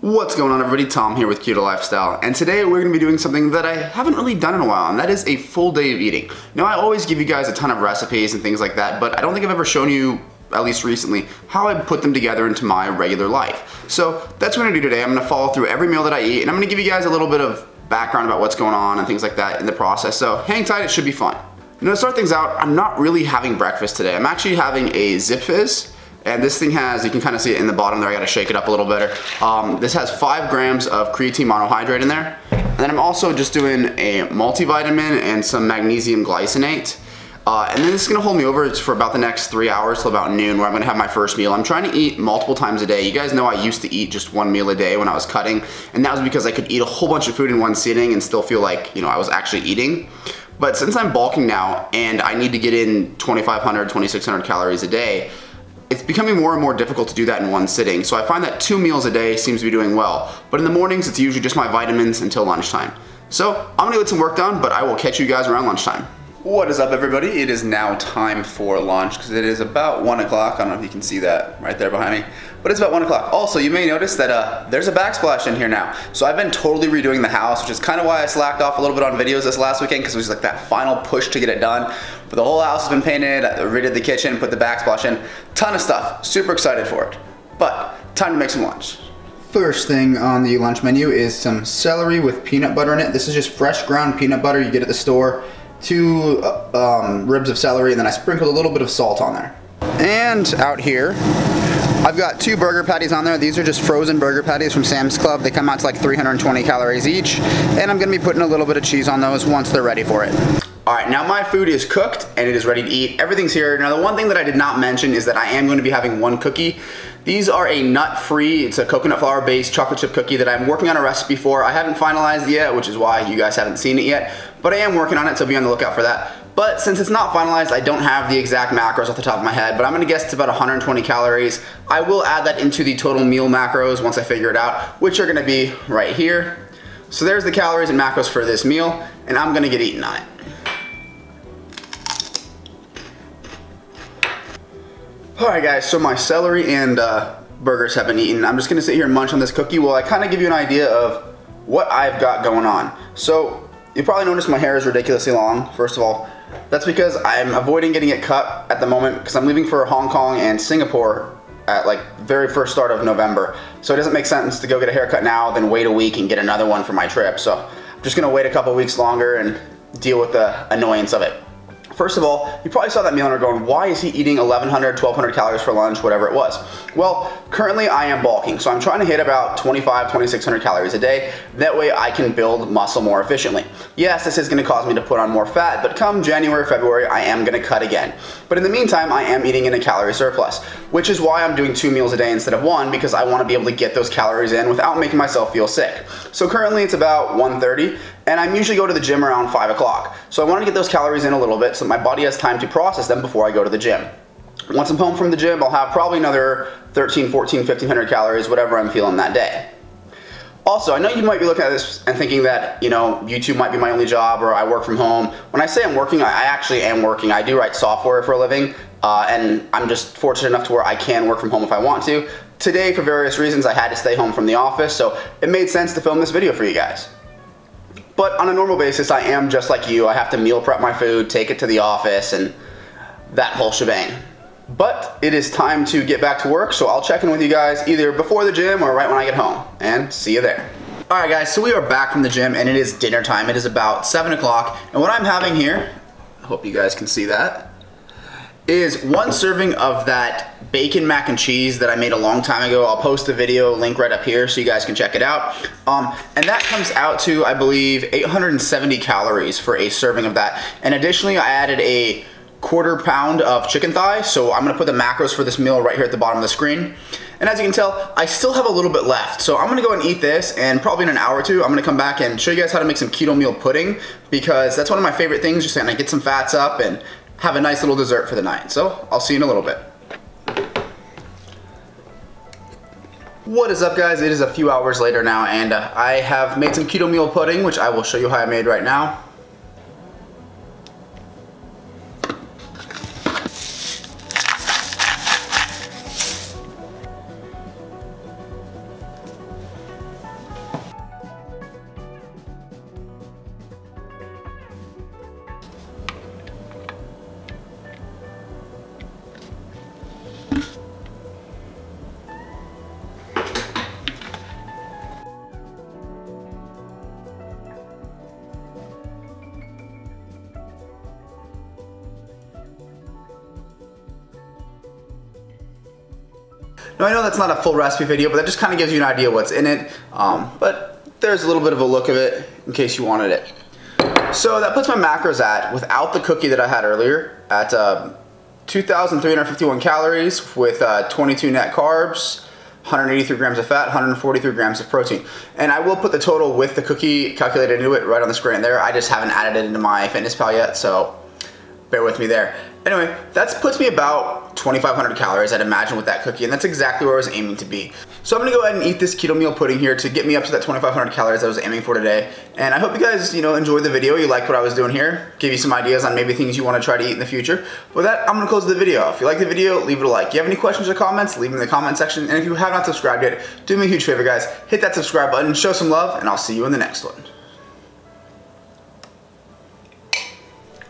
What's going on, everybody? Tom here with Keto Lifestyle, and today we're going to be doing something that I haven't really done in a while, and that is a full day of eating. Now, I always give you guys a ton of recipes and things like that, but I don't think I've ever shown you, at least recently, how I put them together into my regular life. So that's what I'm going to do today. I'm going to follow through every meal that I eat, and I'm going to give you guys a little bit of background about what's going on and things like that in the process. So hang tight, it should be fun. Now, to start things out, I'm not really having breakfast today. I'm actually having a Zip Fizz. And this thing has, you can kind of see it in the bottom there, I gotta shake it up a little better. This has 5 grams of creatine monohydrate in there. And then I'm also just doing a multivitamin and some magnesium glycinate. And then this is gonna hold me over for about the next 3 hours till about noon, where I'm gonna have my first meal. I'm trying to eat multiple times a day. You guys know I used to eat just 1 meal a day when I was cutting, and that was because I could eat a whole bunch of food in one sitting and still feel like, you know, I was actually eating. But since I'm bulking now and I need to get in 2,500, 2,600 calories a day, it's becoming more and more difficult to do that in one sitting. So I find that 2 meals a day seems to be doing well. But in the mornings, it's usually just my vitamins until lunchtime. So I'm gonna get some work done, but I will catch you guys around lunchtime. What is up, everybody? It is now time for lunch because it is about 1 o'clock. I don't know if you can see that right there behind me, but it's about 1 o'clock. Also, you may notice that there's a backsplash in here now. So I've been totally redoing the house, which is kind of why I slacked off a little bit on videos this last weekend, because it was like that final push to get it done. But the whole house has been painted, I redid the kitchen, put the backsplash in, ton of stuff. Super excited for it. But time to make some lunch. First thing on the lunch menu is some celery with peanut butter in it. This is just fresh ground peanut butter you get at the store. 2 ribs of celery, and then I sprinkled a little bit of salt on there. And out here, I've got 2 burger patties on there. These are just frozen burger patties from Sam's Club. They come out to like 320 calories each, and I'm gonna be putting a little bit of cheese on those once they're ready for it. All right, now my food is cooked and it is ready to eat. Everything's here. Now, the one thing that I did not mention is that I am going to be having 1 cookie. These are a nut-free, it's a coconut flour based chocolate chip cookie that I'm working on a recipe for. I haven't finalized yet, which is why you guys haven't seen it yet, but I am working on it, so be on the lookout for that. But since it's not finalized, I don't have the exact macros off the top of my head, but I'm gonna guess it's about 120 calories. I will add that into the total meal macros once I figure it out, which are gonna be right here. So there's the calories and macros for this meal, and I'm gonna get eating on it. Alright guys, so my celery and burgers have been eaten. I'm just gonna sit here and munch on this cookie while I kind of give you an idea of what I've got going on. So you probably noticed my hair is ridiculously long. First of all, that's because I'm avoiding getting it cut at the moment because I'm leaving for Hong Kong and Singapore at like very first start of November. So it doesn't make sense to go get a haircut now, then wait a week and get another one for my trip. So I'm just gonna wait a couple weeks longer and deal with the annoyance of it. First of all, you probably saw that meal and are going, why is he eating 1,100, 1,200 calories for lunch, whatever it was? Well, currently I am bulking, so I'm trying to hit about 2,500, 2,600 calories a day. That way I can build muscle more efficiently. Yes, this is gonna cause me to put on more fat, but come January, February, I am gonna cut again. But in the meantime, I am eating in a calorie surplus, which is why I'm doing 2 meals a day instead of 1, because I wanna be able to get those calories in without making myself feel sick. So currently it's about 1:30, and I usually go to the gym around 5 o'clock. So I want to get those calories in a little bit so my body has time to process them before I go to the gym. Once I'm home from the gym, I'll have probably another 13, 14, 1,500 calories, whatever I'm feeling that day. Also, I know you might be looking at this and thinking that, you know, YouTube might be my only job or I work from home. When I say I'm working, I actually am working. I do write software for a living, and I'm just fortunate enough to where I can work from home if I want to. Today, for various reasons, I had to stay home from the office, so it made sense to film this video for you guys. But on a normal basis, I am just like you. I have to meal prep my food, take it to the office, and that whole shebang. But it is time to get back to work, so I'll check in with you guys either before the gym or right when I get home, and see you there. Alright guys, so we are back from the gym, and it is dinner time. It is about 7 o'clock, and what I'm having here, I hope you guys can see that, is 1 serving of that bacon mac and cheese that I made a long time ago. I'll post the video link right up here so you guys can check it out. And that comes out to, I believe, 870 calories for a serving of that. And additionally, I added a 1/4 pound of chicken thigh, so I'm gonna put the macros for this meal right here at the bottom of the screen. And as you can tell, I still have a little bit left. So I'm gonna go and eat this, and probably in an hour or 2, I'm gonna come back and show you guys how to make some keto meal pudding, because that's one of my favorite things, just to get some fats up and have a nice little dessert for the night. So I'll see you in a little bit. What is up, guys? It is a few hours later now, and I have made some keto meal pudding, which I will show you how I made right now. Now I know that's not a full recipe video, but that just kind of gives you an idea what's in it. But there's a little bit of a look of it in case you wanted it. So that puts my macros at, without the cookie that I had earlier, at 2,351 calories with 22 net carbs, 183 grams of fat, 143 grams of protein. And I will put the total with the cookie calculated into it right on the screen there. I just haven't added it into my FitnessPal yet, so bear with me there. Anyway, that puts me about 2,500 calories, I'd imagine, with that cookie, and that's exactly where I was aiming to be. So I'm gonna go ahead and eat this keto meal pudding here to get me up to that 2,500 calories I was aiming for today. And I hope you guys, enjoyed the video, you liked what I was doing here, give you some ideas on maybe things you wanna try to eat in the future. With that, I'm gonna close the video. If you like the video, leave it a like. If you have any questions or comments, leave them in the comment section. And if you have not subscribed yet, do me a huge favor, guys, hit that subscribe button, show some love, and I'll see you in the next one.